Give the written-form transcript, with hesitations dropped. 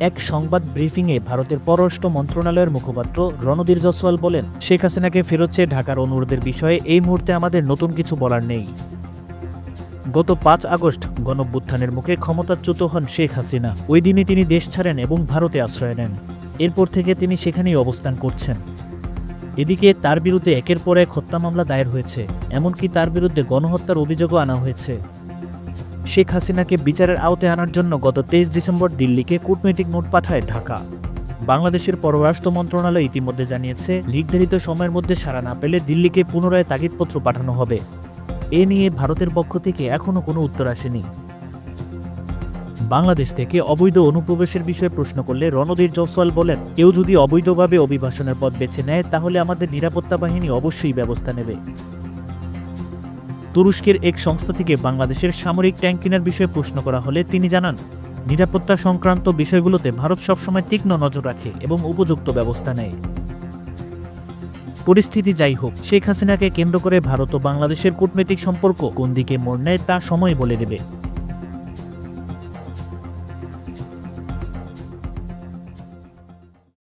এক সংবাদ ব্রিফিংয়ে ভারতের পররাষ্ট্র মন্ত্রণালয়ের মুখপাত্র রণধীর জয়সওয়াল বলেন, শেখ হাসিনাকে ফেরত চেয়ে ঢাকার অনুরোধের বিষয়ে এই মুহূর্তে আমাদের নতুন কিছু বলার নেই। গত ৫ আগস্ট গণঅভ্যুত্থানের মুখে ক্ষমতাচ্যুত হন শেখ হাসিনা। ওই দিনই তিনি দেশ ছাড়েন এবং ভারতে আশ্রয় নেন। এরপর থেকে তিনি সেখানেই অবস্থান করছেন। এদিকে তার বিরুদ্ধে একের পর এক হত্যা মামলা দায়ের হয়েছে, এমনকি তার বিরুদ্ধে গণহত্যার অভিযোগও আনা হয়েছে। শেখ হাসিনাকে বিচারের আওতায় আনার জন্য গত ২৩ ডিসেম্বর দিল্লিকে কূটনৈতিক নোট পাঠায় ঢাকা। বাংলাদেশের পররাষ্ট্র মন্ত্রণালয় ইতিমধ্যে জানিয়েছে, নির্ধারিত সময়ের মধ্যে সাড়া না পেলে দিল্লিকে পুনরায় তাগিদপত্র পাঠানো হবে। এ নিয়ে ভারতের পক্ষ থেকে এখনও কোনো উত্তর আসেনি। বাংলাদেশ থেকে অবৈধ অনুপ্রবেশের বিষয়ে প্রশ্ন করলে রণধীর জয়সওয়াল বলেন, কেউ যদি অবৈধভাবে অভিবাসনের পথ বেছে নেয় তাহলে আমাদের নিরাপত্তা বাহিনী অবশ্যই ব্যবস্থা নেবে। তুরস্কের এক সংস্থা থেকে বাংলাদেশের সামরিক ট্যাঙ্ক কেনার বিষয়ে প্রশ্ন করা হলে তিনি জানান, নিরাপত্তা সংক্রান্ত বিষয়গুলোতে ভারত সবসময় তীক্ষ্ণ নজর রাখে এবং উপযুক্ত ব্যবস্থা নেয়। পরিস্থিতি যাই হোক, শেখ হাসিনাকে কেন্দ্র করে ভারত ও বাংলাদেশের কূটনৈতিক সম্পর্ক কোন দিকে মোড় নেয় তা সময় বলে দেবে।